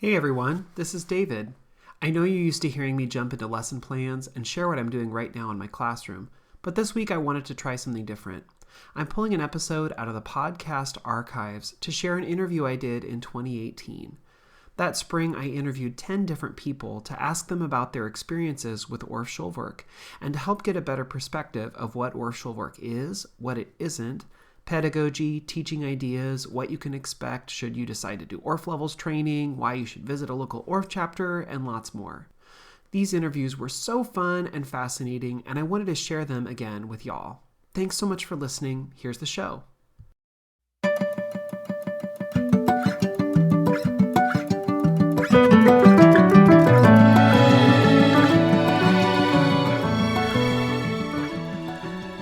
Hey everyone, this is David. I know you're used to hearing me jump into lesson plans and share what I'm doing right now in my classroom, but this week I wanted to try something different. I'm pulling an episode out of the podcast archives to share an interview I did in 2018. That spring, I interviewed 10 different people to ask them about their experiences with Orff Schulwerk and to help get a better perspective of what Orff Schulwerk is, what it isn't, pedagogy, teaching ideas, what you can expect should you decide to do Orff Levels training, why you should visit a local Orff chapter, and lots more. These interviews were so fun and fascinating, and I wanted to share them again with y'all. Thanks so much for listening. Here's the show.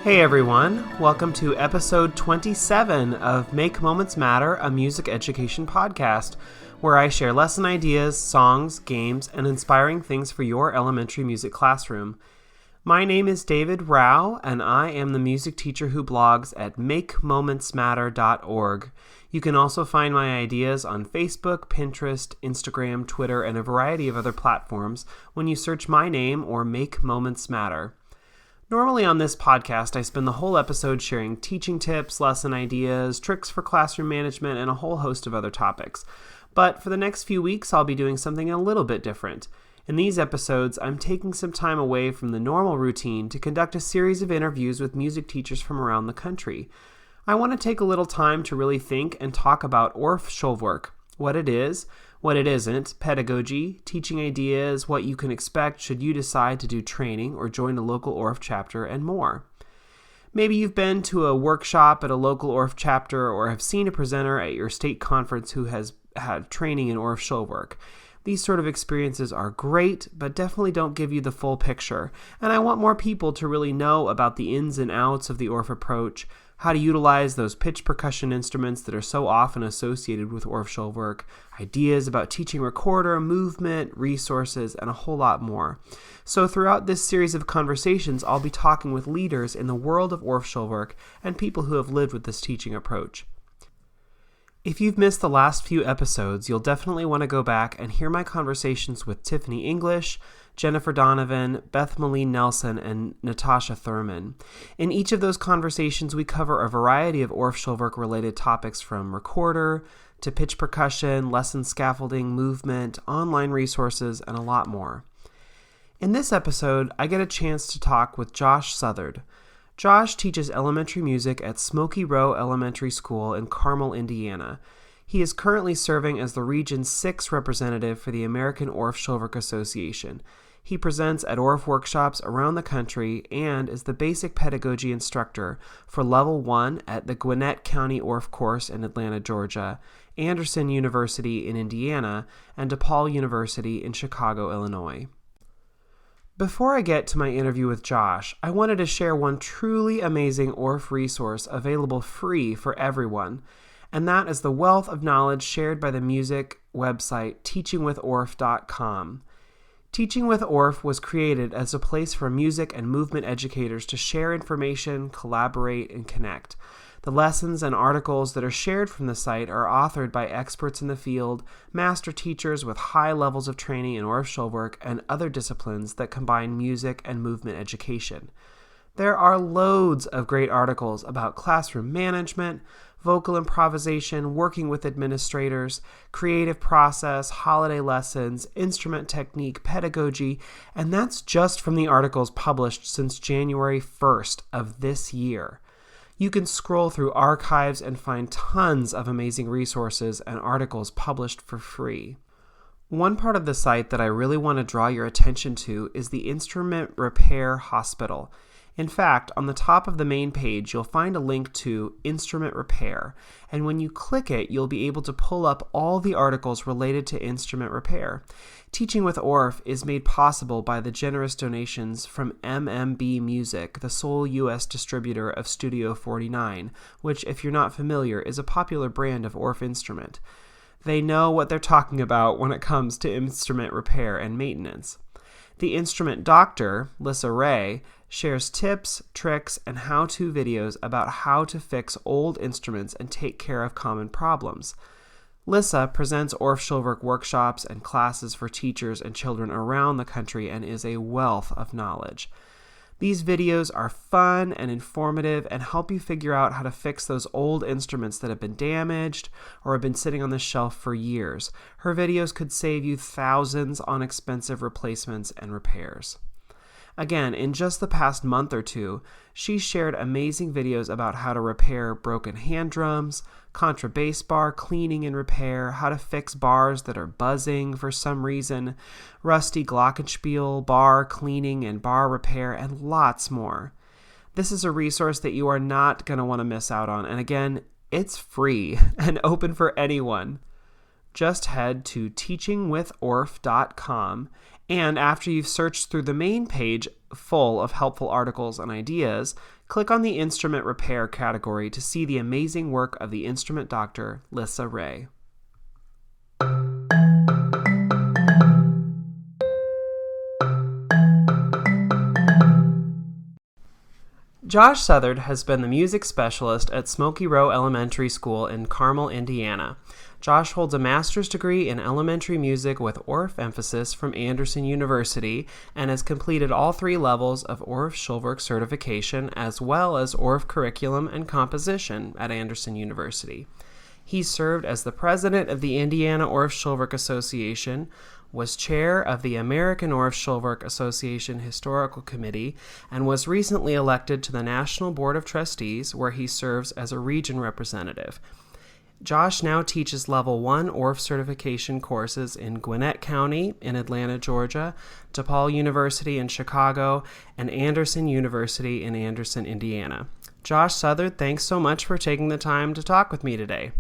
Hey everyone, welcome to episode 27 of Make Moments Matter, a music education podcast, where I share lesson ideas, songs, games, and inspiring things for your elementary music classroom. My name is David Rao, and I am the music teacher who blogs at makemomentsmatter.org. You can also find my ideas on Facebook, Pinterest, Instagram, Twitter, and a variety of other platforms when you search my name or Make Moments Matter. Normally on this podcast, I spend the whole episode sharing teaching tips, lesson ideas, tricks for classroom management, and a whole host of other topics. But for the next few weeks, I'll be doing something a little bit different. In these episodes, I'm taking some time away from the normal routine to conduct a series of interviews with music teachers from around the country. I want to take a little time to really think and talk about Orff Schulwerk, what it is, what it isn't, pedagogy, teaching ideas, what you can expect should you decide to do training or join a local Orff chapter, and more. Maybe you've been to a workshop at a local Orff chapter or have seen a presenter at your state conference who has had training in Orff Schulwerk. These sort of experiences are great, but definitely don't give you the full picture, and I want more people to really know about the ins and outs of the Orff approach, how to utilize those pitch percussion instruments that are so often associated with Orff Schulwerk, ideas about teaching recorder, movement, resources, and a whole lot more. So throughout this series of conversations, I'll be talking with leaders in the world of Orff Schulwerk and people who have lived with this teaching approach. If you've missed the last few episodes, you'll definitely want to go back and hear my conversations with Tiffany English, Jennifer Donovan, Beth Malene Nelson, and Natasha Thurman. In each of those conversations, we cover a variety of Orff Schulwerk related topics from recorder to pitch percussion, lesson scaffolding, movement, online resources, and a lot more. In this episode, I get a chance to talk with Josh Southard. Josh teaches elementary music at Smoky Row Elementary School in Carmel, Indiana. He is currently serving as the Region 6 representative for the American Orff Schulwerk Association. He presents at Orff workshops around the country and is the basic pedagogy instructor for Level 1 at the Gwinnett County Orff course in Atlanta, Georgia, Anderson University in Indiana, and DePaul University in Chicago, Illinois. Before I get to my interview with Josh, I wanted to share one truly amazing Orff resource available free for everyone, and that is the wealth of knowledge shared by the music website teachingwithorff.com. Teaching with Orff was created as a place for music and movement educators to share information, collaborate, and connect. The lessons and articles that are shared from the site are authored by experts in the field, master teachers with high levels of training in Orff Schulwerk, and other disciplines that combine music and movement education. There are loads of great articles about classroom management, vocal improvisation, working with administrators, creative process, holiday lessons, instrument technique, pedagogy, and that's just from the articles published since January 1st of this year. You can scroll through archives and find tons of amazing resources and articles published for free. One part of the site that I really want to draw your attention to is the Instrument Repair Hospital. In fact, on the top of the main page, you'll find a link to Instrument Repair, and when you click it, you'll be able to pull up all the articles related to instrument repair. Teaching with Orff is made possible by the generous donations from MMB Music, the sole U.S. distributor of Studio 49, which, if you're not familiar, is a popular brand of Orff instrument. They know what they're talking about when it comes to instrument repair and maintenance. The instrument doctor, Lissa Ray, shares tips, tricks, and how-to videos about how to fix old instruments and take care of common problems. Lissa presents Orff Schulwerk workshops and classes for teachers and children around the country and is a wealth of knowledge. These videos are fun and informative and help you figure out how to fix those old instruments that have been damaged or have been sitting on the shelf for years. Her videos could save you thousands on expensive replacements and repairs. Again, in just the past month or two, she shared amazing videos about how to repair broken hand drums, contrabass bar cleaning and repair, how to fix bars that are buzzing for some reason, rusty glockenspiel, bar cleaning and bar repair, and lots more. This is a resource that you are not going to want to miss out on, and again, it's free and open for anyone. Just head to teachingwithorff.com, and after you've searched through the main page full of helpful articles and ideas, click on the Instrument Repair category to see the amazing work of the instrument doctor, Lissa Ray. Josh Southard has been the music specialist at Smoky Row Elementary School in Carmel, Indiana. Josh holds a master's degree in elementary music with Orff emphasis from Anderson University and has completed all 3 levels of Orff Schulwerk certification as well as Orff curriculum and composition at Anderson University. He served as the president of the Indiana Orff Schulwerk Association, was chair of the American Orff Schulwerk Association Historical Committee, and was recently elected to the National Board of Trustees, where he serves as a region representative. Josh now teaches Level 1 Orff certification courses in Gwinnett County in Atlanta, Georgia, DePaul University in Chicago, and Anderson University in Anderson, Indiana. Josh Southard, thanks so much for taking the time to talk with me today.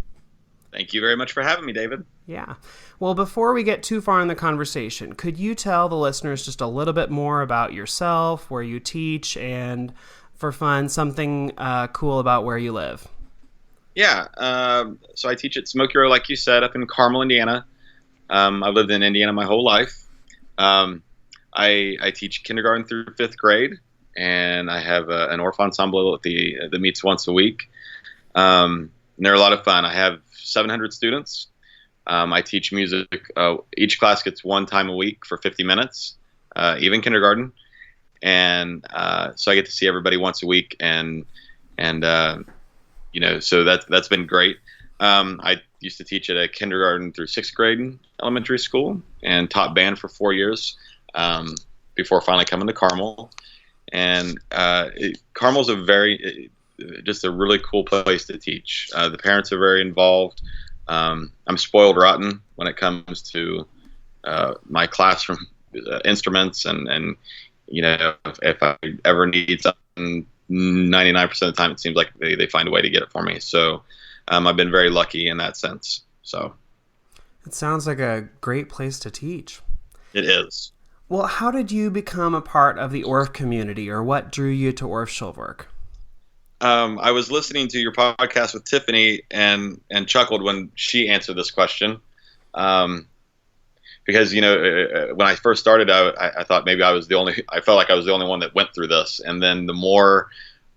Thank you very much for having me, David. Yeah. Well, before we get too far in the conversation, could you tell the listeners just a little bit more about yourself, where you teach, and for fun, something cool about where you live? Yeah, so I teach at Smoky Row, like you said, up in Carmel, Indiana. I've lived in Indiana my whole life. I teach kindergarten through 5th grade, and I have an Orff ensemble that meets once a week. And they're a lot of fun. I have 700 students. I teach music. Each class gets 1 time a week for 50 minutes, even kindergarten. And so I get to see everybody once a week, and so that's been great. I used to teach at a kindergarten through 6th grade elementary school and taught band for 4 years before finally coming to Carmel. And Carmel's just a really cool place to teach. The parents are very involved. I'm spoiled rotten when it comes to my classroom instruments, and if I ever need something, 99% of the time it seems like they find a way to get it for me. So I've been very lucky in that sense. So it sounds like a great place to teach. It is. Well, how did you become a part of the Orff community, or what drew you to Orff Schulwerk? I was listening to your podcast with Tiffany and chuckled when she answered this question. Because, when I first started out, I thought maybe I felt like I was the only one that went through this. And then the more,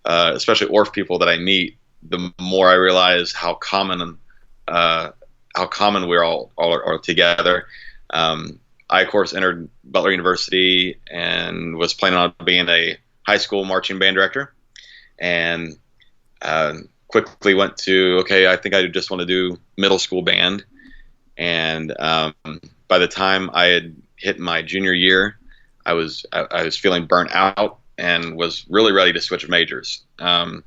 especially Orff people that I meet, the more I realize how common we're all are together. I, of course, entered Butler University and was planning on being a high school marching band director. And quickly went to, I think I just want to do middle school band. And by the time I had hit my junior year, I was feeling burnt out and was really ready to switch majors. And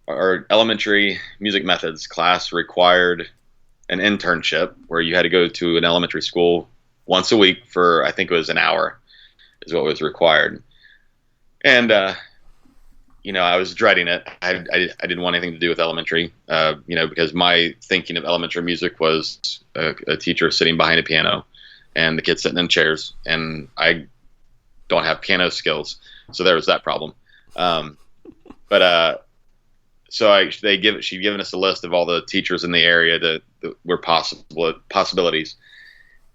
our elementary music methods class required an internship where you had to go to an elementary school once a week for, I think it was an hour is what was required. And, I was dreading it. I didn't want anything to do with elementary, because my thinking of elementary music was a teacher sitting behind a piano and the kids sitting in chairs, and I don't have piano skills. So there was that problem. She'd given us a list of all the teachers in the area that were possibilities.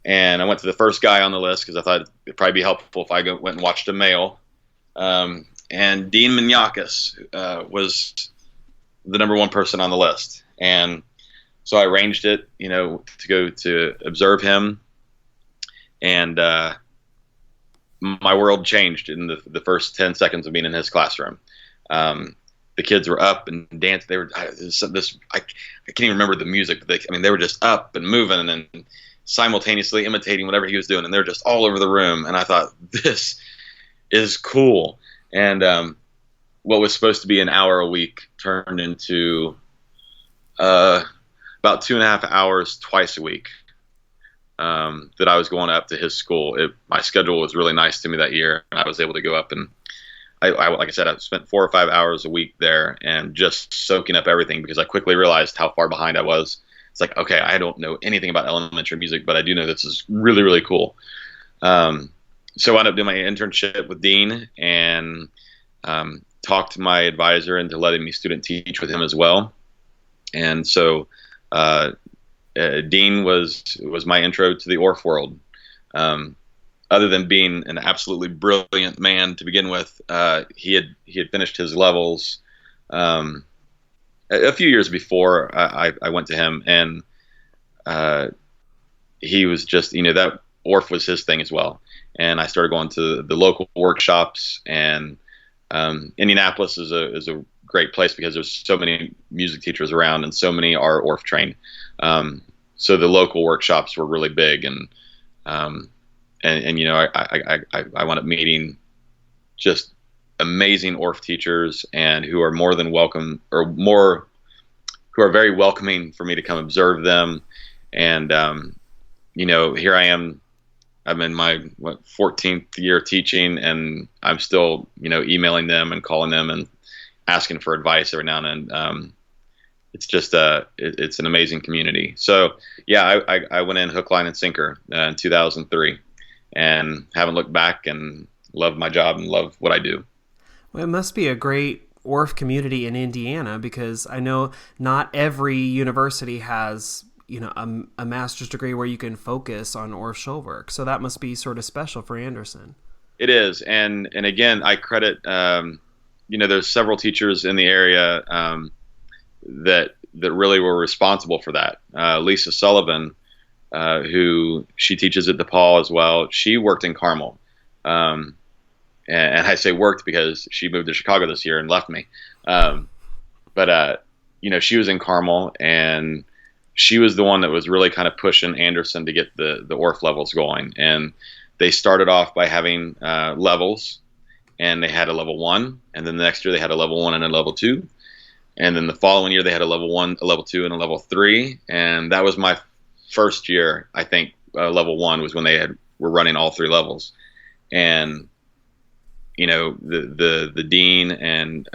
And I went to the first guy on the list because I thought it'd probably be helpful if I went and watched a male. And Dean Minyakis was the number 1 person on the list. And So I arranged it, to go to observe him, and my world changed in the first 10 seconds of being in his classroom. The kids were up and dancing. They were I can't even remember the music, but they were just up and moving and simultaneously imitating whatever he was doing, and they're just all over the room. And I thought, this is cool. And what was supposed to be an hour a week turned into about 2.5 hours twice a week that I was going up to his school. My schedule was really nice to me that year, and I was able to go up, and I like I said, I spent 4 or 5 hours a week there and just soaking up everything, because I quickly realized how far behind I was. It's like, okay, I don't know anything about elementary music, but I do know this is really, really cool. So I ended up doing my internship with Dean, and talked my advisor into letting me student teach with him as well. And so Dean was my intro to the Orff world. Other than being an absolutely brilliant man to begin with, he had finished his levels a few years before I went to him, and he was just, that Orff was his thing as well. And I started going to the local workshops, and Indianapolis is a great place because there's so many music teachers around, and so many are Orff trained. So the local workshops were really big, and I wound up meeting just amazing Orff teachers, and who are more than welcome, who are very welcoming for me to come observe them. And here I am. I'm in my 14th year teaching, and I'm still emailing them and calling them and asking for advice every now and then. It's just it's an amazing community. So yeah, I went in hook, line, and sinker in 2003, and haven't looked back, and love my job and love what I do. Well, it must be a great Orff community in Indiana, because I know not every university has a master's degree where you can focus on Orff Schulwerk. So that must be sort of special for Anderson. It is, and again, I credit there's several teachers in the area that really were responsible for that. Lisa Sullivan, who she teaches at DePaul as well. She worked in Carmel, and I say worked because she moved to Chicago this year and left me. But she was in Carmel, and she was the one that was really kind of pushing Anderson to get the Orff levels going. And they started off by having levels, and they had a level 1, and then the next year they had a level 1 and a level 2. And then the following year they had a level 1, a level 2, and a level 3. And that was my first year. I think level 1 was when they were running all 3 levels. And the dean and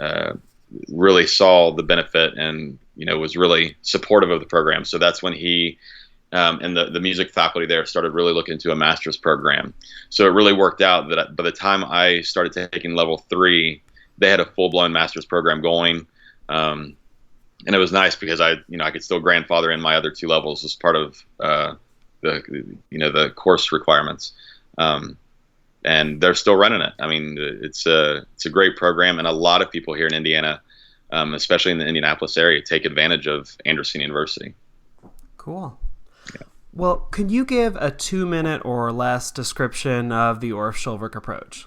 really saw the benefit, and was really supportive of the program. So that's when he and the music faculty there started really looking into a master's program. So it really worked out that by the time I started taking level 3, they had a full-blown master's program going. And it was nice because I could still grandfather in my other 2 levels as part of the course requirements. And they're still running it. I mean, it's a great program, and a lot of people here in Indiana, especially in the Indianapolis area, take advantage of Anderson University. Cool. Yeah. Well, could you give a 2-minute or less description of the Orff Schulwerk approach?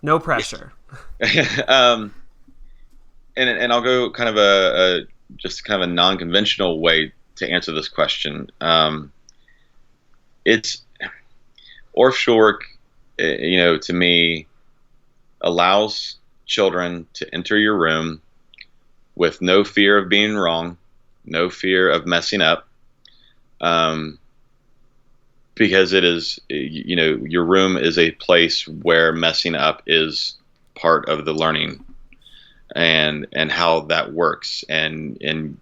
No pressure. And I'll go kind of a non-conventional way to answer this question. It's Orff Schulwerk, to me, allows children to enter your room with no fear of being wrong, no fear of messing up, because it is, your room is a place where messing up is part of the learning. And how that works, and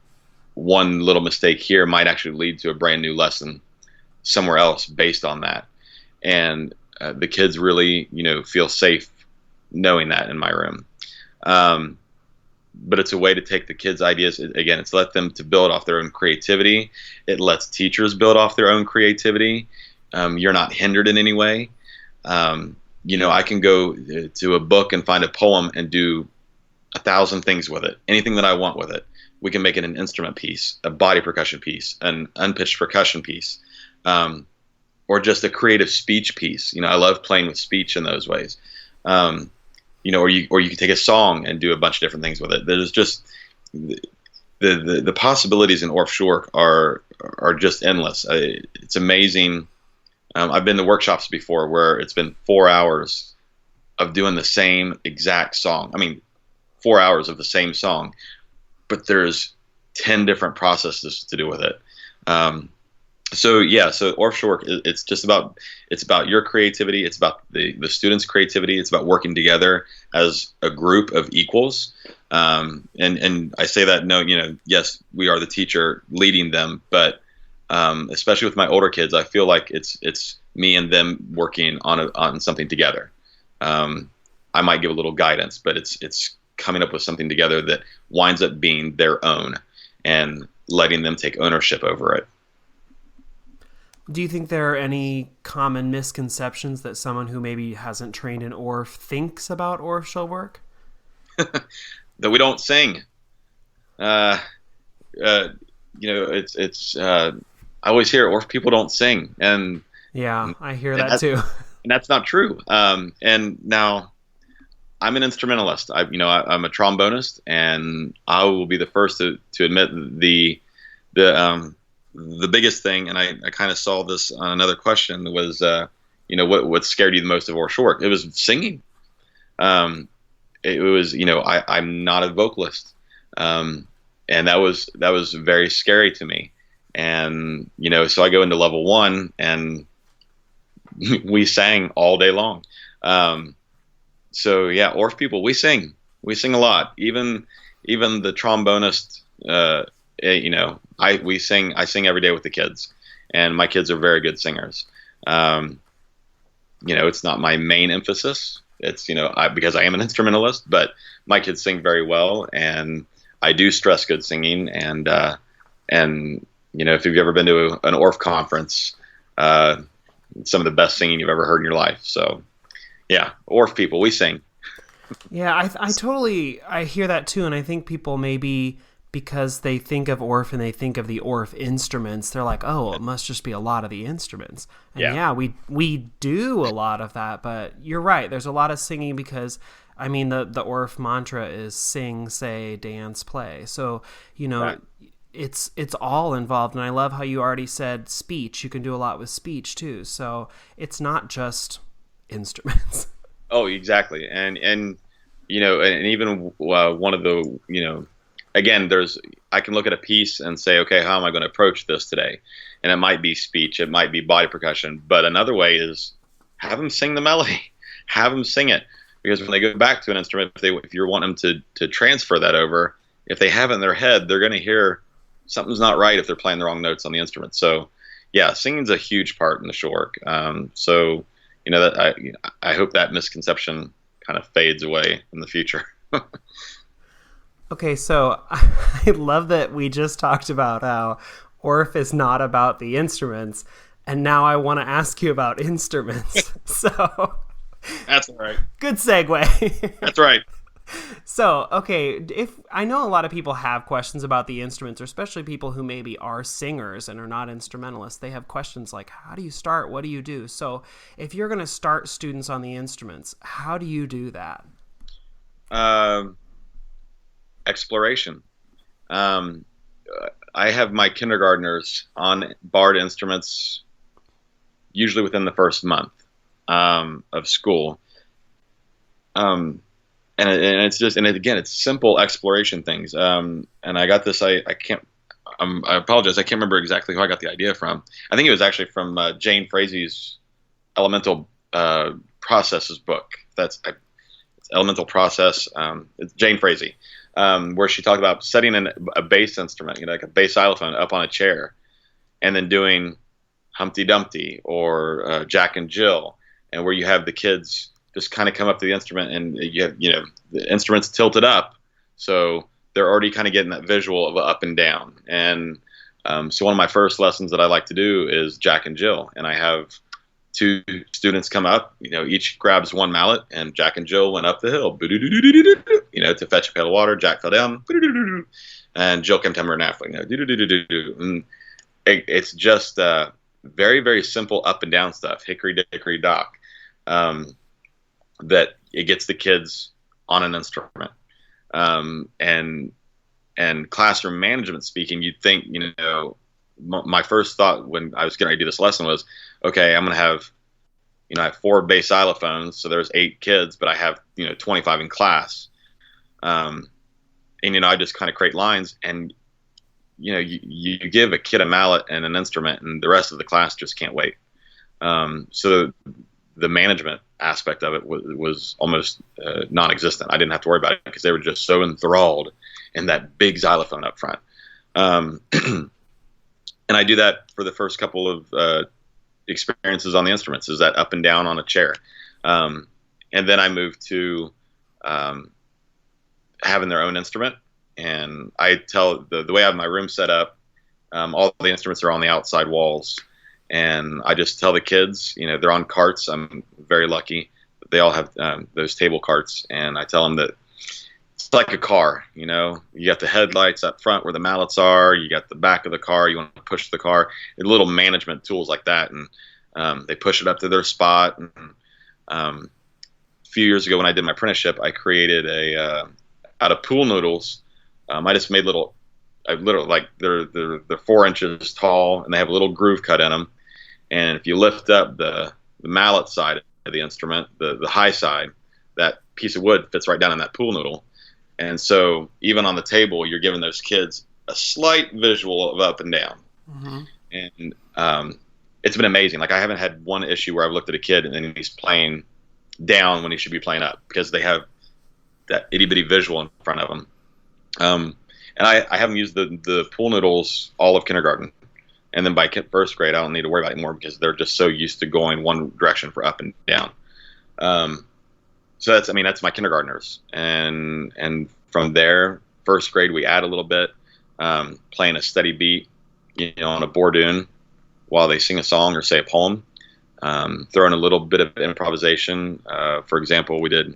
one little mistake here might actually lead to a brand new lesson somewhere else based on that. And the kids really, feel safe knowing that in my room. But it's a way to take the kids' ideas. Again, it's let them to build off their own creativity. It lets teachers build off their own creativity. You're not hindered in any way. I can go to a book and find a poem and do 1,000 things with it, anything that I want with it, we can make it an instrument piece, a body percussion piece, an unpitched percussion piece, or just a creative speech piece. I love playing with speech in those ways. Or you can take a song and do a bunch of different things with it. There's just the possibilities in Orff Schulwerk are just endless. It's amazing. I've been to workshops before where it's been 4 hours of doing the same exact song. 4 hours of the same song, but there's 10 different processes to do with it. So Orff Schulwerk, it's about your creativity. It's about the students' creativity. It's about working together as a group of equals. And I say that, yes, we are the teacher leading them, but especially with my older kids, I feel like it's me and them working on something together. I might give a little guidance, but it's coming up with something together that winds up being their own and letting them take ownership over it. Do you think there are any common misconceptions that someone who maybe hasn't trained in Orff thinks about Orff Schulwerk? That we don't sing. I always hear Orff people don't sing, and yeah, I hear that too. And that's not true. And now I'm an instrumentalist. I'm a trombonist, and I will be the first to admit the biggest thing, and I kind of saw this on another question, was what scared you the most of Orff Schulwerk? It was singing. It was I'm not a vocalist, and that was very scary to me. And so I go into level 1, and we sang all day long. So yeah, Orff people, we sing a lot. Even the trombonist, I sing every day with the kids, and my kids are very good singers. It's not my main emphasis. It's, because I am an instrumentalist, but my kids sing very well, and I do stress good singing. And if you've ever been to an Orff conference, some of the best singing you've ever heard in your life. So yeah, Orff people, we sing. Yeah, I hear that too. And I think people maybe, because they think of Orff and they think of the Orff instruments, they're like, oh, it must just be a lot of the instruments. And yeah, we do a lot of that, but you're right. There's a lot of singing because, the Orff mantra is sing, say, dance, play. So, right. It's all involved. And I love how you already said speech. You can do a lot with speech too. So it's not just instruments. Oh, exactly. And even one of the, again, I can look at a piece and say, okay, how am I going to approach this today? And it might be speech, it might be body percussion, but another way is have them sing the melody, have them sing it, because when they go back to an instrument, if you want them to transfer that over, if they have it in their head, they're going to hear something's not right if they're playing the wrong notes on the instrument. So yeah, singing's a huge part in the Schulwerk. So that I hope that misconception kind of fades away in the future. Okay, so I love that we just talked about how Orff is not about the instruments, and now I want to ask you about instruments. So that's all right. Good segue. That's right. So, okay, if I know a lot of people have questions about the instruments, or especially people who maybe are singers and are not instrumentalists, they have questions like, how do you start? What do you do? So if you're going to start students on the instruments, how do you do that? Exploration. I have my kindergartners on barred instruments usually within the first month of school. And it's just, and again, it's simple exploration things. And I got this, I apologize, I can't remember exactly who I got the idea from. I think it was actually from Jane Frazie's Elemental Processes book. It's Elemental Process. It's Jane Frazee, where she talked about setting a bass instrument, like a bass xylophone, up on a chair, and then doing Humpty Dumpty or Jack and Jill, and where you have the kids just kind of come up to the instrument, and you have, the instrument's tilted up, so they're already kind of getting that visual of up and down. And so one of my first lessons that I like to do is Jack and Jill, and I have two students come up, each grabs one mallet, and Jack and Jill went up the hill, to fetch a pail of water. Jack fell down, and Jill came to her and you know, do do do do do, and it's just very, very simple up and down stuff, hickory dickory dock, that it gets the kids on an instrument. And classroom management speaking, you'd think, you know, my first thought when I was getting ready to do this lesson was, okay, I'm going to have, you know, I have 4 bass xylophones, so there's 8 kids, but I have, you know, 25 in class. And, you know, I just kind of create lines, and, you know, you give a kid a mallet and an instrument, and the rest of the class just can't wait. So the management aspect of it was almost non-existent. I didn't have to worry about it because they were just so enthralled in that big xylophone up front. And I do that for the first couple of experiences on the instruments, is that up and down on a chair. And then I moved to having their own instrument. And I tell the way I have my room set up, all the instruments are on the outside walls. And I just tell the kids, you know, they're on carts. I'm very lucky. They all have those table carts. And I tell them that it's like a car, you know. You got the headlights up front where the mallets are. You got the back of the car. You want to push the car. And little management tools like that. And they push it up to their spot. And a few years ago when I did my apprenticeship, I created out of pool noodles. I just made little like they're 4 inches tall, and they have a little groove cut in them. And if you lift up the mallet side of the instrument, the high side, that piece of wood fits right down in that pool noodle. And so even on the table, you're giving those kids a slight visual of up and down. Mm-hmm. And it's been amazing. Like, I haven't had one issue where I've looked at a kid and he's playing down when he should be playing up, because they have that itty bitty visual in front of them. And I haven't used the pool noodles all of kindergarten. And then by first grade, I don't need to worry about it anymore, because they're just so used to going one direction for up and down. So that's my kindergartners. And from there, first grade, we add a little bit, playing a steady beat, you know, on a bourdoon while they sing a song or say a poem, throwing a little bit of improvisation. For example, we did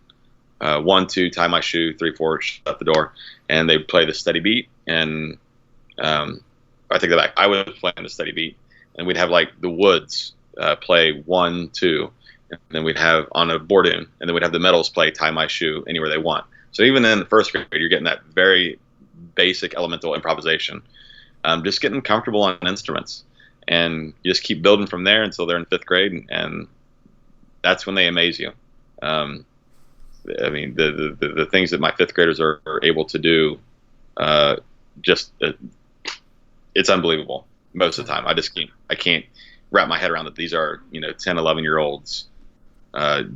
1, 2, tie my shoe, 3, 4, shut the door, and they play the steady beat. And I take that back. I was playing the steady beat, and we'd have like the Woods play 1, 2, and then we'd have on a bourdoon, and then we'd have the Metals play tie my shoe anywhere they want. So even in the first grade, you're getting that very basic elemental improvisation, just getting comfortable on instruments, and you just keep building from there until they're in 5th grade, and that's when they amaze you. I mean, the things that my 5th graders are able to do, it's unbelievable most of the time. I can't wrap my head around that these are, you know, 10, 11-year-olds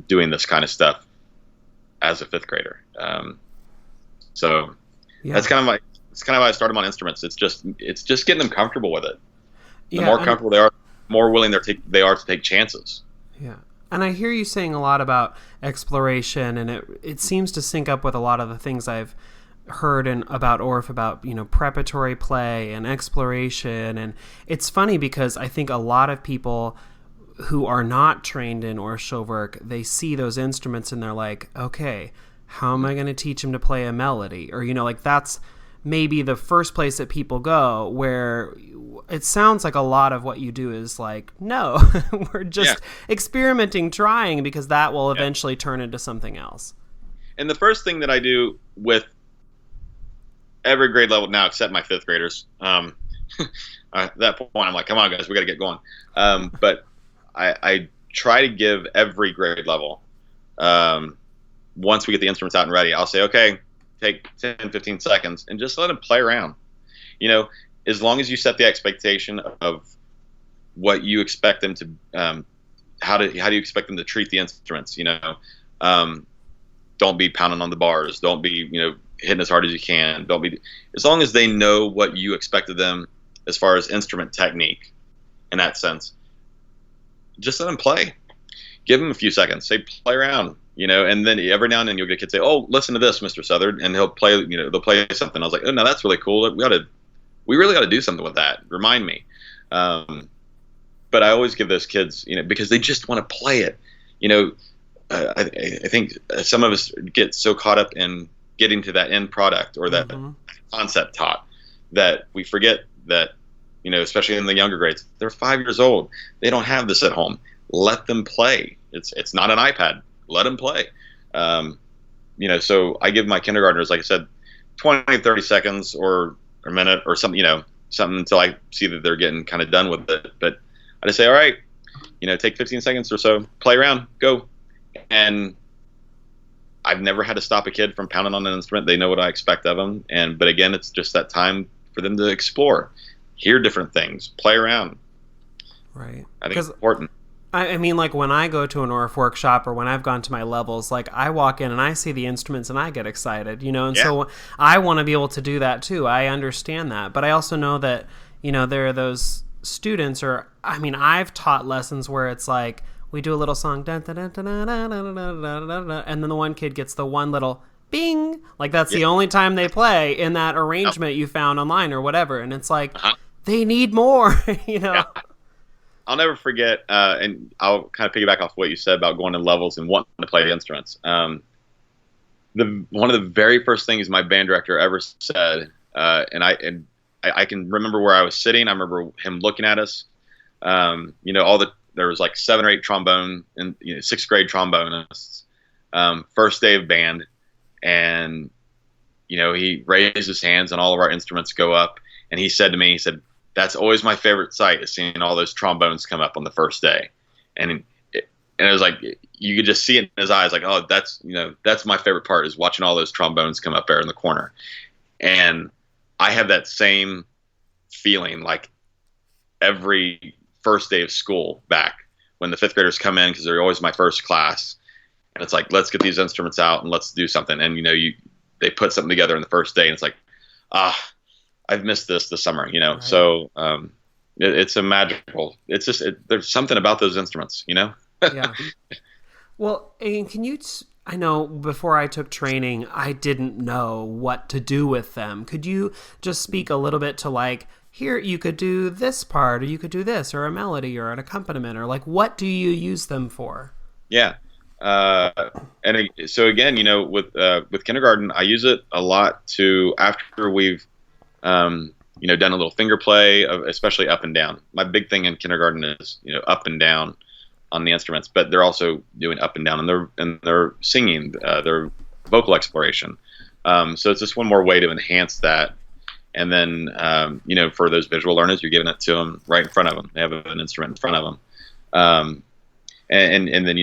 doing this kind of stuff as a 5th grader. So yeah. That's kind of how I started on instruments. It's just getting them comfortable with it. The more comfortable they are, the more willing they are to take chances. Yeah. And I hear you saying a lot about exploration, and it seems to sync up with a lot of the things I've heard about Orff, about, you know, preparatory play and exploration. And it's funny because I think a lot of people who are not trained in Orff Schulwerk, they see those instruments and they're like, okay, how am I going to teach them to play a melody? Or, you know, like that's maybe the first place that people go, where it sounds like a lot of what you do is like, no, we're just experimenting, trying, because that will eventually turn into something else. And the first thing that I do with every grade level now, except my 5th graders, at that point I'm like, come on guys, we got to get going. But I try to give every grade level, once we get the instruments out and ready, I'll say, okay, take 10, 15 seconds and just let them play around. You know, as long as you set the expectation of what you expect them to, how do you expect them to treat the instruments, you know, don't be pounding on the bars. Don't be, you know, hitting as hard as you can. Don't be, as long as they know what you expect of them as far as instrument technique in that sense, just let them play. Give them a few seconds. Say, play around, you know, and then every now and then you'll get a kid say, oh, listen to this, Mr. Southard, and he'll play, you know, they'll play something. I was like, oh, no, that's really cool. We really got to do something with that. Remind me. But I always give those kids, you know, because they just want to play it. You know, I think some of us get so caught up in getting to that end product or that concept taught. that we forget that, especially in the younger grades, they're 5 years old. They don't have this at home. Let them play. It's not an iPad. Let them play. So I give my kindergartners, like I said, 20, 30 seconds or a minute or something, something until I see that they're getting kind of done with it. But I just say, all right, take 15 seconds or so, play around, go. And I've never had to stop a kid from pounding on an instrument. They know what I expect of them. But again, it's just that time for them to explore, hear different things, play around. Right. I think it's important. I mean, like when I go to an Orff workshop or when I've gone to my levels, like I walk in and I see the instruments and I get excited, and so I want to be able to do that too. I understand that. But I also know that, there are those students I've taught lessons where it's like we do a little song, and then the one kid gets the one little bing, like that's the only time they play in that arrangement you found online or whatever. And it's like, they need more, Yeah. I'll never forget, and I'll kind of piggyback off what you said about going to levels and wanting to play the instruments. One of the very first things my band director ever said, and I can remember where I was sitting. I remember him looking at us. There was like 7 or 8 trombone and 6th grade trombonists. First day of band, and he raised his hands and all of our instruments go up, and he said to me, that's always my favorite sight, is seeing all those trombones come up on the first day. And it was like, you could just see it in his eyes, like, oh, that's my favorite part, is watching all those trombones come up there in the corner. And I have that same feeling like every first day of school back when the 5th graders come in, because they're always my first class. And it's like, let's get these instruments out and let's do something. And, they put something together in the first day, and it's like, I've missed this summer, Right. So it's a magical. It's just there's something about those instruments, Yeah. Well, and I know before I took training, I didn't know what to do with them. Could you just speak a little bit to like, here you could do this part, or you could do this, or a melody, or an accompaniment, or like, what do you use them for? Yeah. So again, with kindergarten, I use it a lot after we've done a little finger play, especially up and down. My big thing in kindergarten is, up and down on the instruments, but they're also doing up and down, and they're singing, their vocal exploration. So it's just one more way to enhance that. And then, for those visual learners, you're giving it to them right in front of them. They have an instrument in front of them. And then,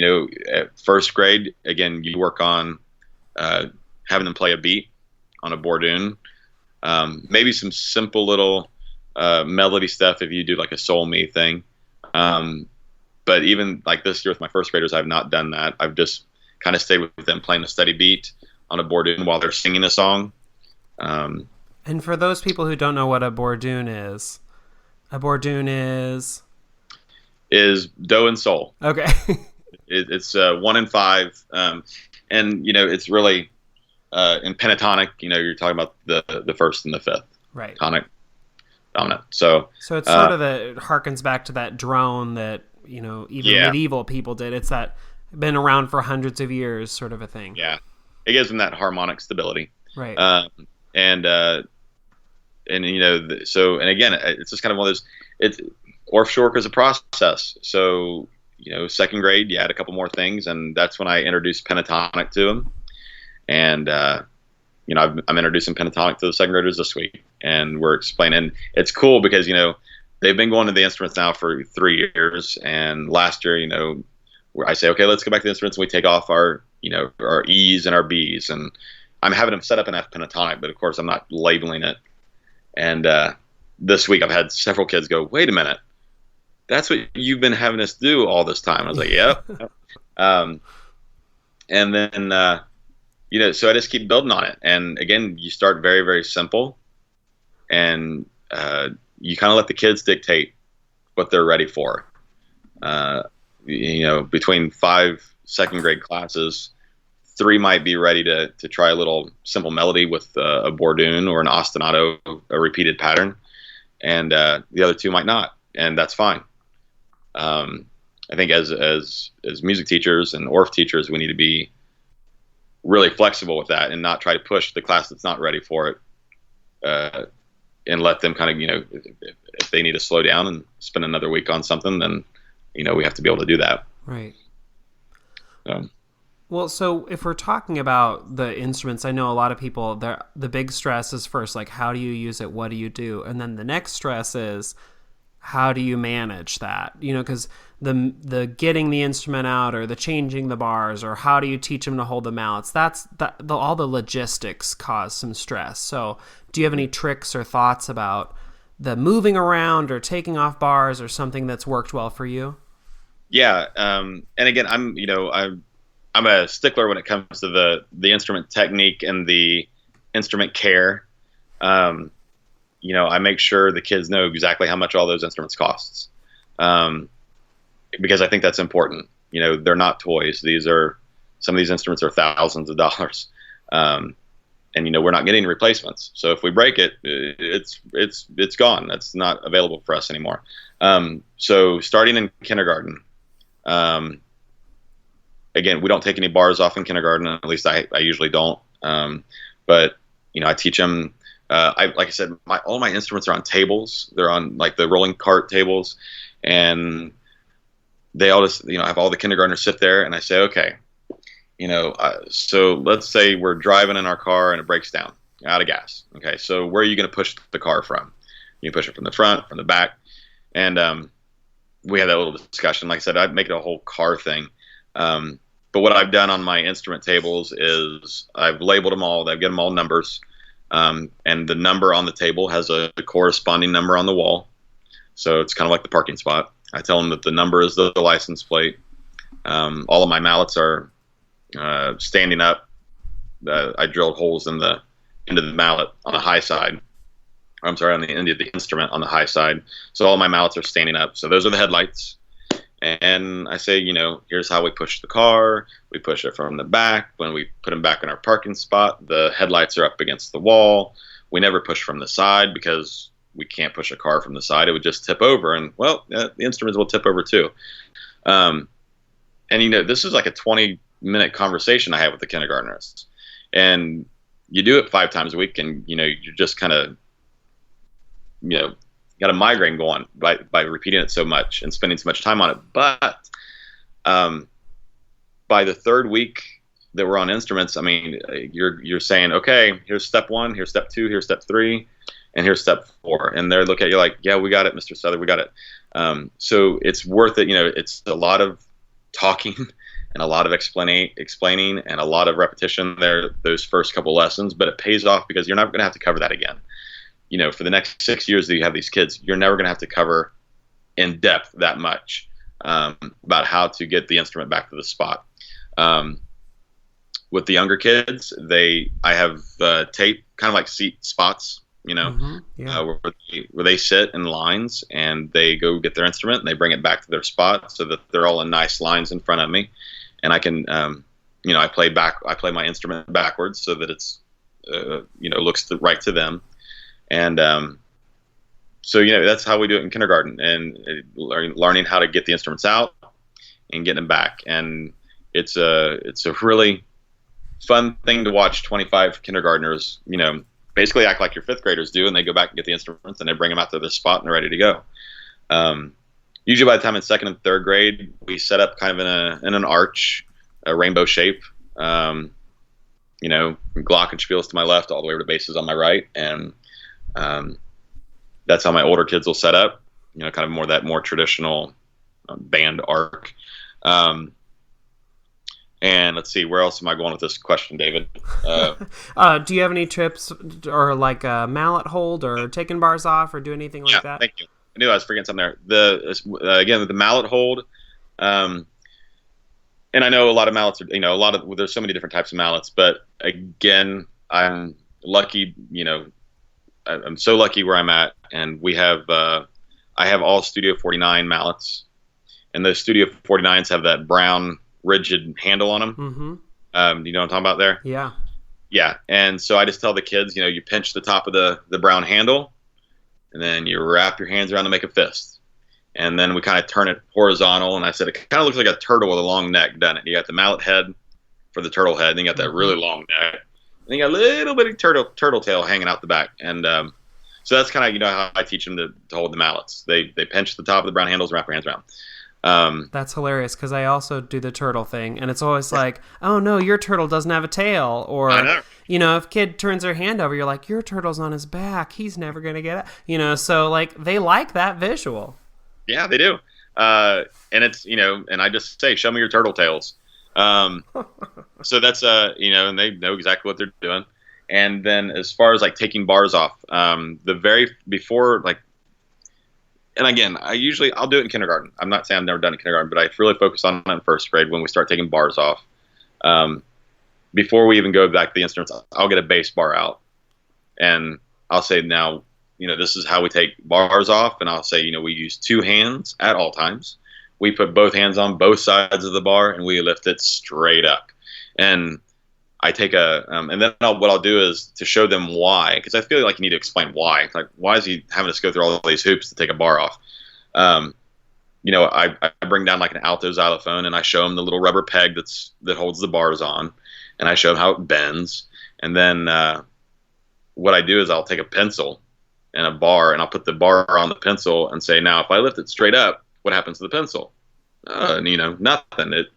at first grade, again, you work on having them play a beat on a bourdoon. Maybe some simple little melody stuff if you do like a Soul Me thing. But even like this year with my first graders, I've not done that. I've just kind of stayed with them playing a steady beat on a bourdoon while they're singing a song. And for those people who don't know what a bourdoon is do and sol. Okay. It's 1 and 5, and it's really in pentatonic. You're talking about the first and the fifth, right? Tonic, dominant. So it's sort of it harkens back to that drone that even medieval people did. It's that been around for hundreds of years, sort of a thing. Yeah, it gives them that harmonic stability, right? And again, it's just kind of one of those. Orff Schulwerk is a process. So, 2nd grade, you add a couple more things, and that's when I introduced pentatonic to them. And, I'm introducing pentatonic to the 2nd graders this week, and we're explaining. It's cool because, they've been going to the instruments now for 3 years, and last year, where I say, okay, let's go back to the instruments, and we take off our E's and our B's, and I'm having them set up in F pentatonic, but of course I'm not labeling it. And this week I've had several kids go, wait a minute, that's what you've been having us do all this time. I was like, yeah. And then, so I just keep building on it. And again, you start very, very simple, and you kind of let the kids dictate what they're ready for. Between 5 2nd grade classes, 3 might be ready to try a little simple melody with a bourdoon or an ostinato, a repeated pattern, and the other 2 might not, and that's fine. I think as music teachers and Orff teachers, we need to be really flexible with that and not try to push the class that's not ready for it and let them kind of, if they need to slow down and spend another week on something, then, we have to be able to do that. Right. Well, so if we're talking about the instruments, I know a lot of people, the big stress is first, like, how do you use it? What do you do? And then the next stress is, how do you manage that? Because the getting the instrument out, or the changing the bars, or how do you teach them to hold the mallets? All the logistics cause some stress. So do you have any tricks or thoughts about the moving around or taking off bars, or something that's worked well for you? Yeah. And again, I'm a stickler when it comes to the instrument technique and the instrument care. I make sure the kids know exactly how much all those instruments costs, because I think that's important. They're not toys. Some of these instruments are thousands of dollars, and we're not getting replacements. So if we break it, it's gone. That's not available for us anymore. So starting in kindergarten. Again, we don't take any bars off in kindergarten. At least I usually don't. But I teach them. Like I said, all my instruments are on tables. They're on like the rolling cart tables, and they all just have all the kindergartners sit there, and I say, okay, so let's say we're driving in our car and it breaks down, out of gas. Okay, so where are you going to push the car from? You push it from the front, from the back, and we had that little discussion. Like I said, I'd make it a whole car thing. But what I've done on my instrument tables is I've labeled them all. I've given them all numbers. And the number on the table has a corresponding number on the wall. So it's kind of like the parking spot. I tell them that the number is the license plate. All of my mallets are standing up. I drilled holes in the end of the mallet on the high side. On the end of the instrument on the high side. So all my mallets are standing up. So those are the headlights. And I say, here's how we push the car. We push it from the back. When we put them back in our parking spot, the headlights are up against the wall. We never push from the side because we can't push a car from the side. It would just tip over. And, the instruments will tip over too. And, this is like a 20-minute conversation I have with the kindergartners. And you do it 5 times a week, and, you're just kind of, got a migraine going by repeating it so much and spending so much time on it. But by the 3rd week that we're on instruments, you're saying, okay, here's step 1, here's step 2, here's step 3, and here's step 4. And they're looking at you like, yeah, we got it, Mr. Southard, we got it. So it's worth it. It's a lot of talking and a lot of explaining and a lot of repetition there, those first couple lessons, but it pays off because you're not going to have to cover that again. For the next 6 years that you have these kids, you're never going to have to cover in depth that much about how to get the instrument back to the spot. With the younger kids, I have tape, kind of like seat spots, where they sit in lines and they go get their instrument and they bring it back to their spot so that they're all in nice lines in front of me, and I can, I play my instrument backwards so that it's, looks right to them. And so that's how we do it in kindergarten, and learning how to get the instruments out and getting them back. And it's a really fun thing to watch 25 kindergartners, basically act like your 5th graders do, and they go back and get the instruments and they bring them out to their spot and they're ready to go. Usually by the time in 2nd and 3rd grade, we set up kind of in an arch, a rainbow shape. Glockenspiels to my left, all the way over to basses on my right, and that's how my older kids will set up, kind of that more traditional band arc. And let's see, where else am I going with this question, David? Do you have any tips or like a mallet hold or taking bars off or do anything like that? Thank you. I knew I was forgetting something there. Again, the mallet hold. And I know a lot of mallets are, there's so many different types of mallets, but again, I'm lucky, I'm so lucky where I'm at, and we have, I have all Studio 49 mallets, and those Studio 49s have that brown rigid handle on them. Mm-hmm. You know what I'm talking about there? Yeah. Yeah. And so I just tell the kids, you pinch the top of the brown handle, and then you wrap your hands around to make a fist. And then we kind of turn it horizontal, and I said it kind of looks like a turtle with a long neck, doesn't it? You got the mallet head for the turtle head, and you got that really long neck. And you got a little bitty turtle tail hanging out the back. And So that's kind of, how I teach them to hold the mallets. They pinch the top of the brown handles and wrap your hands around. That's hilarious because I also do the turtle thing, and it's always like, oh no, your turtle doesn't have a tail, or if kid turns their hand over, you're like, your turtle's on his back, he's never gonna get it, so like they like that visual. Yeah, they do, and it's and I just say, show me your turtle tails. So that's and they know exactly what they're doing. And then as far as like taking bars off, the very before like. And again, I'll do it in kindergarten. I'm not saying I've never done it in kindergarten, but I really focus on it in first grade when we start taking bars off. Before we even go back to the instruments, I'll get a bass bar out, and I'll say, now, this is how we take bars off, and I'll say, we use 2 hands at all times. We put both hands on both sides of the bar, and we lift it straight up. And I take and then what I'll do is to show them why, because I feel like you need to explain why. Like, why is he having us go through all these hoops to take a bar off? I bring down like an alto xylophone, and I show them the little rubber peg that holds the bars on, and I show them how it bends. And then what I do is I'll take a pencil and a bar, and I'll put the bar on the pencil and say, now if I lift it straight up, what happens to the pencil? Nothing. It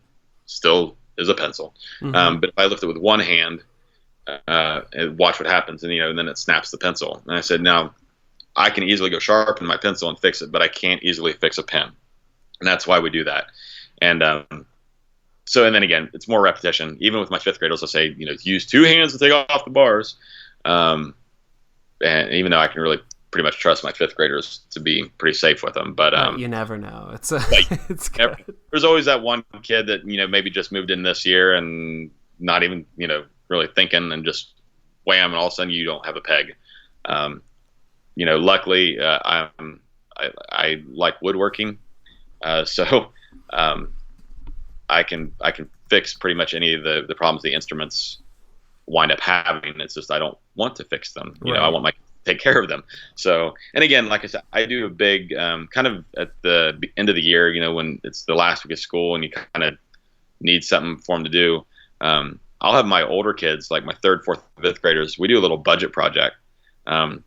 still is a pencil. Mm-hmm. But if I lift it with one hand, and watch what happens, and then it snaps the pencil. And I said, now I can easily go sharpen my pencil and fix it, but I can't easily fix a pen. And that's why we do that. And and then again, it's more repetition. Even with my 5th graders, I'll say, use 2 hands to take off the bars. And even though I can really pretty much trust my 5th graders to be pretty safe with them, but you never know. It's it's there's always that one kid that maybe just moved in this year and not even really thinking, and just wham, and all of a sudden you don't have a peg. Luckily I like woodworking, so I can fix pretty much any of the problems the instruments wind up having. It's just I don't want to fix them. Right. I want my take care of them. So, and again, like I said, I do a big kind of at the end of the year, when it's the last week of school and you kind of need something for them to do. I'll have my older kids, like my 3rd, 4th, 5th graders, we do a little budget project where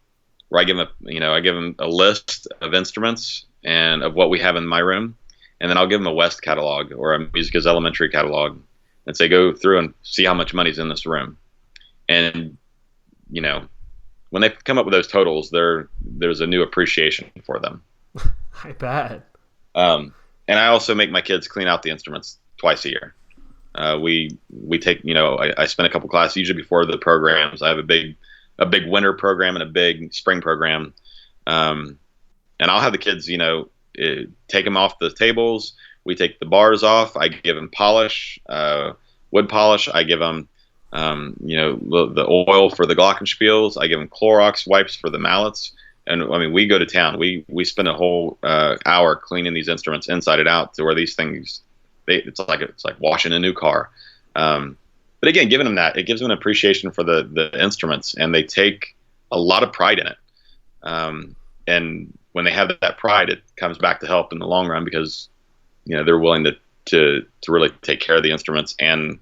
I give them a list of instruments and of what we have in my room, and then I'll give them a West catalog or a Musica's Elementary catalog and say, go through and see how much money's in this room. And when they come up with those totals, there's a new appreciation for them. I bet. And I also make my kids clean out the instruments twice a year. We take, I spend a couple classes usually before the programs. I have a big winter program and a big spring program. And I'll have the kids, take them off the tables. We take the bars off. I give them polish, wood polish. I give them the oil for the glockenspiels. I give them Clorox wipes for the mallets. And I mean, we go to town. We spend a whole hour cleaning these instruments inside and out to where these things, it's like washing a new car. But again, giving them that, it gives them an appreciation for the instruments, and they take a lot of pride in it. And when they have that pride, it comes back to help in the long run, because they're willing to really take care of the instruments, and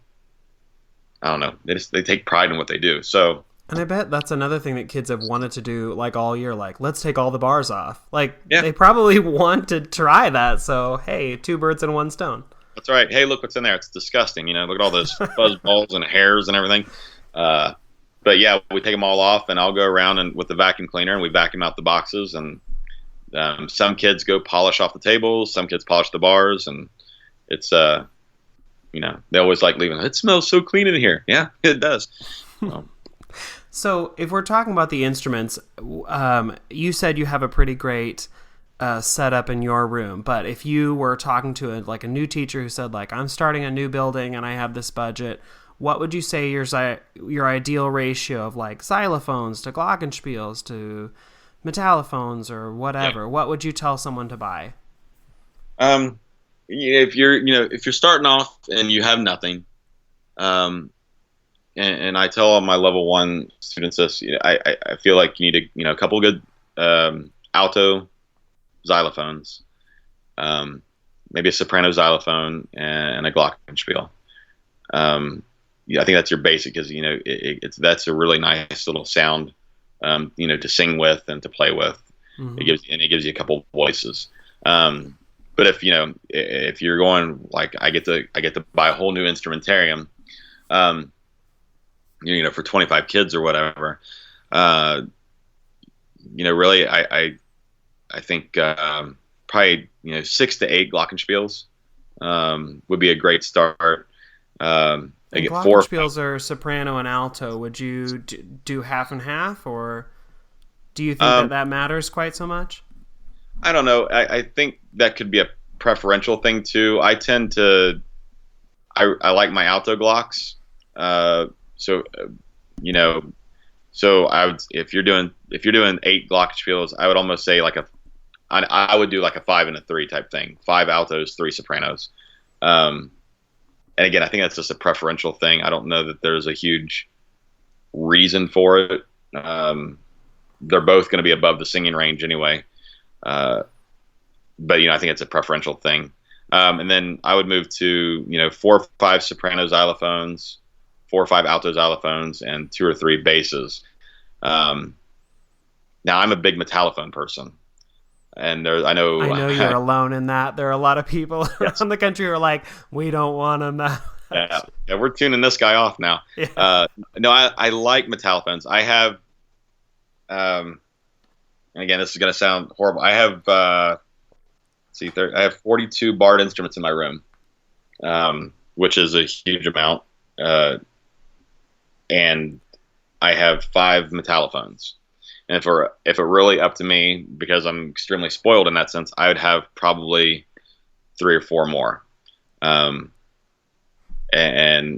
I don't know, they take pride in what they do. So, and I bet that's another thing that kids have wanted to do, like, all year, like, let's take all the bars off. Like, yeah. They probably want to try that. So, hey, 2 birds and 1 stone. That's right. Hey, look what's in there. It's disgusting. Look at all those fuzz balls and hairs and everything. But yeah, we take them all off, and I'll go around and with the vacuum cleaner, and we vacuum out the boxes. And some kids go polish off the tables. Some kids polish the bars, and it's they always like leaving. It smells so clean in here. Yeah, it does. So if we're talking about the instruments, you said you have a pretty great setup in your room. But if you were talking to a new teacher who said, like, I'm starting a new building and I have this budget, what would you say your ideal ratio of, like, xylophones to glockenspiels to metallophones or whatever? Yeah. What would you tell someone to buy? If you're starting off and you have nothing, and I tell all my level 1 students this, I feel like you need a couple of good alto xylophones, maybe a soprano xylophone and a glockenspiel. I think that's your basic, because that's a really nice little sound to sing with and to play with. Mm-hmm. It gives you a couple voices. But if you're going, like, I get to buy a whole new instrumentarium, for 25 kids or whatever. Really, I think probably 6 to 8 glockenspiels would be a great start. And glockenspiels are soprano and alto. Would you do half and half, or do you think that matters quite so much? I don't know. I think that could be a preferential thing too. I tend to, I like my alto glocks. So I would, if you're doing 8 glockenspiels, I would almost say I would do like a 5 and a 3 type thing. 5 altos, 3 sopranos. And again, I think that's just a preferential thing. I don't know that there's a huge reason for it. They're both going to be above the singing range anyway. But I think it's a preferential thing. And then I would move to 4 or 5 soprano xylophones, 4 or 5 alto xylophones, and 2 or 3 basses. Now I'm a big metallophone person, and I know you're alone in that. There are a lot of people around the country who are like, we don't want them. Yeah, we're tuning this guy off now. Yeah. No, I like metallophones. I have, and again, this is going to sound horrible. I have, I have 42 barred instruments in my room, which is a huge amount. And I have 5 metallophones. And if it really up to me, because I'm extremely spoiled in that sense, I would have probably 3 or 4 more. And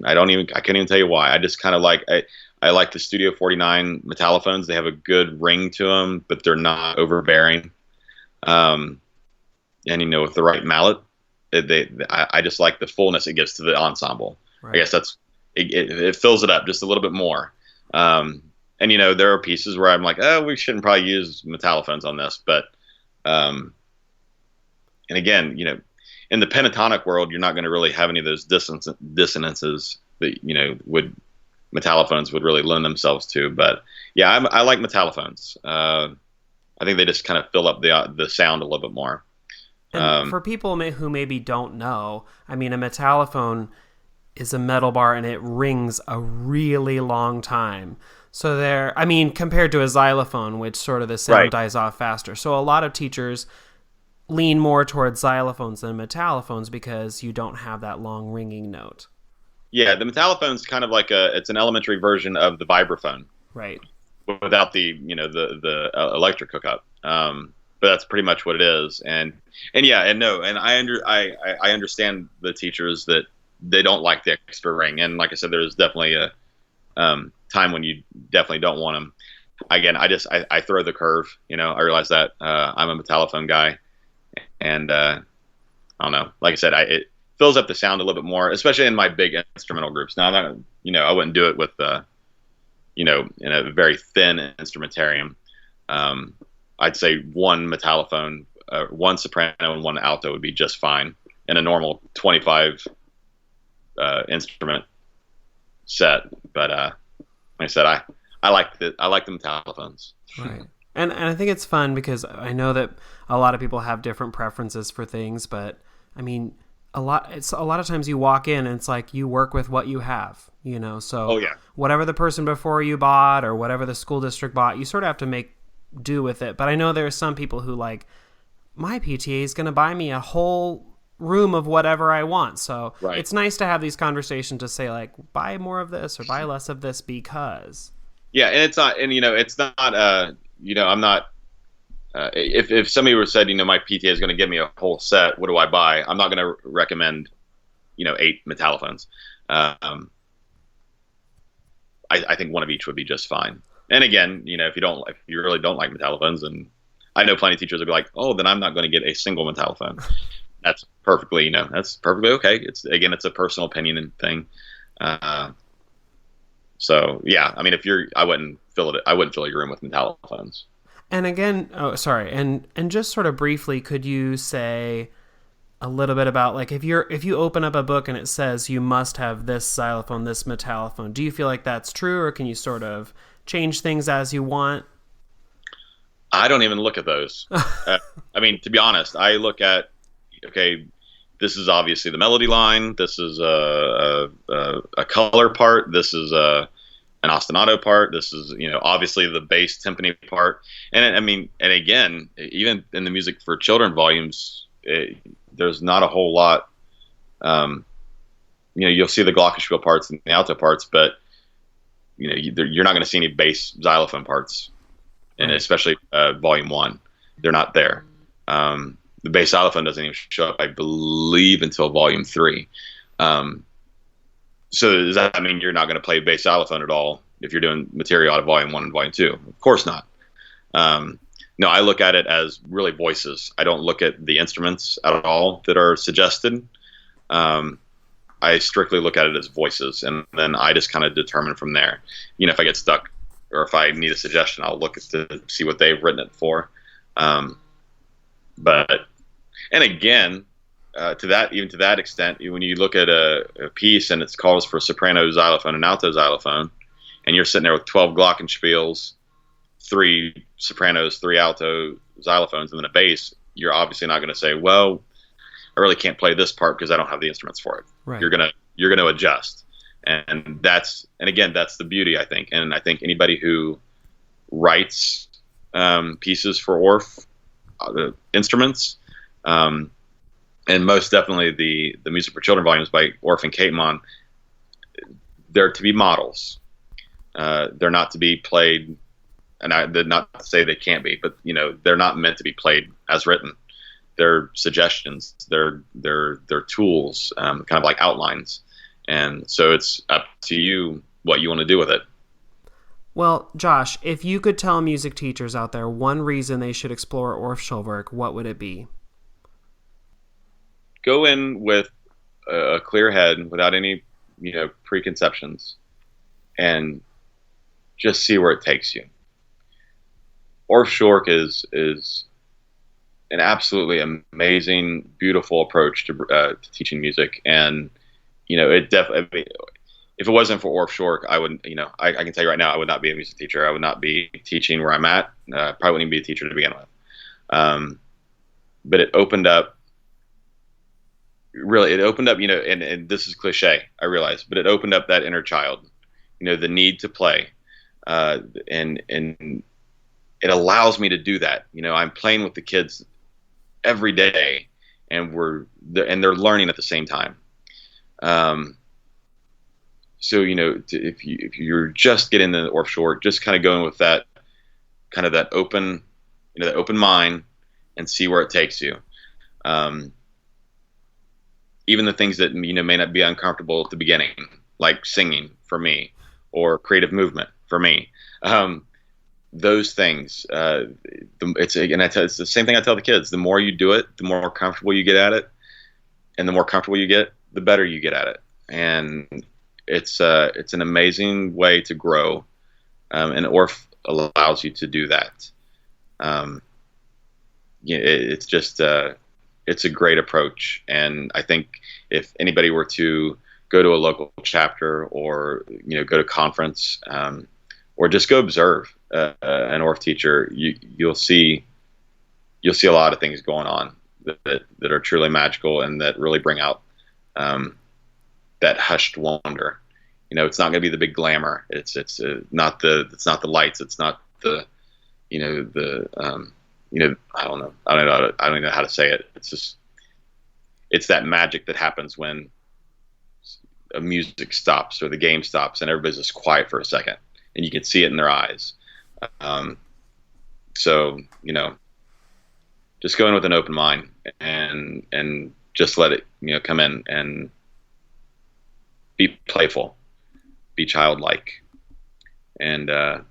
I couldn't even tell you why. I just kind of I like the Studio 49 metallophones. They have a good ring to them, but they're not overbearing. And with the right mallet, I just like the fullness it gives to the ensemble. Right. I guess it fills it up just a little bit more. And there are pieces where I'm like, oh, we shouldn't probably use metallophones on this, but and again, in the pentatonic world, you're not going to really have any of those dissonances that metallophones would really lend themselves to. But yeah, I like metallophones. I think they just kind of fill up the sound a little bit more. And for people who maybe don't know, I mean, a metallophone is a metal bar and it rings a really long time. So compared to a xylophone, which sort of the sound dies off faster. So a lot of teachers lean more towards xylophones than metallophones because you don't have that long ringing note. Yeah, the metallophone's kind of like it's an elementary version of the vibraphone. Right. Without the electric hookup. But that's pretty much what it is. And I understand the teachers that they don't like the extra ring. And like I said, there's definitely a time when you definitely don't want them. Again, I throw the curve. I realize that I'm a metallophone guy, and I don't know. Like I said, it fills up the sound a little bit more, especially in my big instrumental groups. Now, I'm not, I wouldn't do it with in a very thin instrumentarium. I'd say 1 metallophone, 1 soprano, and 1 alto would be just fine in a normal 25 instrument set. But like I said, I like the metallophones. Right. And I think it's fun because I know that a lot of people have different preferences for things, but I mean, a lot of times you walk in and it's like you work with what you have, so whatever the person before you bought or whatever the school district bought, you sort of have to make do with it. But I know there are some people who like, my PTA is going to buy me a whole room of whatever I want. So It's nice to have these conversations to say like, buy more of this or buy less of this because. Yeah. And it's not, I'm not, if somebody were said, my PTA is going to give me a whole set, what do I buy? I'm not going to recommend, 8 metallophones. I think 1 of each would be just fine. And again, if you really don't like metallophones, and I know plenty of teachers will be like, oh, then I'm not going to get a single metallophone. That's perfectly, okay. It's a personal opinion thing. So yeah, I mean, I wouldn't fill your room with metallophones. And again, and just sort of briefly, could you say a little bit about like if you open up a book and it says you must have this xylophone, this metallophone, do you feel like that's true, or can you sort of change things as you want? I don't even look at those. I mean, to be honest, I look at, okay, this is obviously the melody line. This is a color part. This is an ostinato part. This is, obviously the bass timpani part. And and again, even in the music for children volumes, there's not a whole lot. You'll see the glockenspiel parts and the alto parts, but you're not going to see any bass xylophone parts, and especially volume 1, they're not there. The bass xylophone doesn't even show up, I believe, until volume 3. So does that mean you're not going to play bass xylophone at all if you're doing material out of volume 1 and volume 2? Of course not. No, I look at it as really voices. I don't look at the instruments at all that are suggested. I strictly look at it as voices, and then I just kind of determine from there. If I get stuck or if I need a suggestion, I'll look to see what they've written it for. And again, to that extent, when you look at a piece and it calls for soprano xylophone and alto xylophone, and you're sitting there with 12 glockenspiels, 3 sopranos, 3 alto xylophones, and then a bass, you're obviously not going to say, well, I really can't play this part because I don't have the instruments for it. Right. You're gonna adjust, and again, that's the beauty, I think. And I think anybody who writes pieces for Orff instruments, and most definitely the Music for Children volumes by Orff and Catemon, they're to be models. They're not to be played, and they're not to say they can't be, but they're not meant to be played as written. They're suggestions. They're tools, kind of like outlines, and so it's up to you what you want to do with it. Well, Josh, if you could tell music teachers out there one reason they should explore Orff Schulwerk, what would it be? Go in with a clear head, without any preconceptions, and just see where it takes you. Orff Schulwerk is an absolutely amazing, beautiful approach to teaching music, and it definitely. If it wasn't for Orff Schulwerk, I wouldn't. I can tell you right now, I would not be a music teacher. I would not be teaching where I'm at. Probably wouldn't even be a teacher to begin with. But it opened up. Really, it opened up. And this is cliche, I realize, but it opened up that inner child. The need to play, and it allows me to do that. I'm playing with the kids every day, and they're learning at the same time. So if you're just getting the Orff Schulwerk, just kind of going with that kind of that open mind, and see where it takes you. Even the things that may not be uncomfortable at the beginning, like singing for me, or creative movement for me. Those things, it's the same thing I tell the kids. The more you do it, the more comfortable you get at it, and the more comfortable you get, the better you get at it. And it's an amazing way to grow, and Orff allows you to do that. It's just it's a great approach, and I think if anybody were to go to a local chapter, or go to conference, or just go observe an Orff teacher, you'll see a lot of things going on that are truly magical, and that really bring out that hushed wonder. It's not going to be the big glamour. It's not the lights. It's not the I don't know. I don't even know how to say it. It's that magic that happens when a music stops or the game stops and everybody's just quiet for a second, and you can see it in their eyes. So just go in with an open mind, and just let it come in, and be playful, be childlike, and I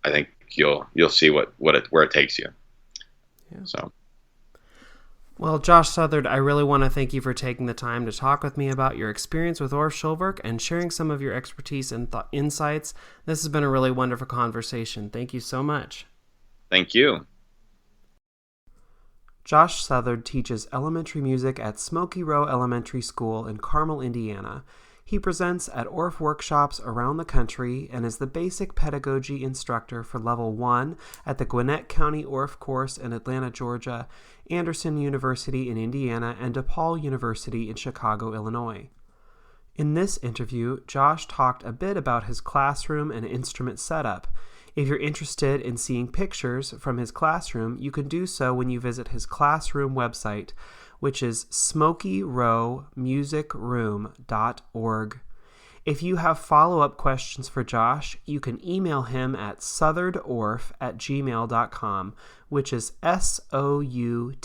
think you'll see where it takes you. Yeah. So. Well, Josh Southard, I really want to thank you for taking the time to talk with me about your experience with Orff Schulwerk and sharing some of your expertise and insights. This has been a really wonderful conversation. Thank you so much. Thank you. Josh Southard teaches elementary music at Smoky Row Elementary School in Carmel, Indiana. He presents at Orff workshops around the country and is the basic pedagogy instructor for Level 1 at the Gwinnett County Orff course in Atlanta, Georgia, Anderson University in Indiana, and DePaul University in Chicago, Illinois. In this interview, Josh talked a bit about his classroom and instrument setup. If you're interested in seeing pictures from his classroom, you can do so when you visit his classroom website, which is smokyrowmusicroom.org. If you have follow-up questions for Josh, you can email him at southardorff@gmail.com, which is SOUTHARD,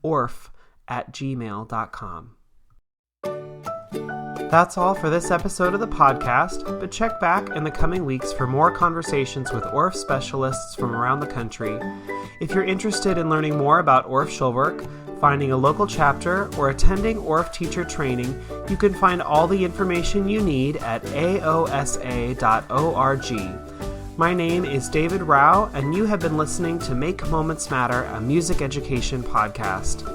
orff@gmail.com. That's all for this episode of the podcast, but check back in the coming weeks for more conversations with Orff specialists from around the country. If you're interested in learning more about Orff Schulwerk, finding a local chapter, or attending Orff teacher training, you can find all the information you need at aosa.org. My name is David Rao, and you have been listening to Make Moments Matter, a music education podcast.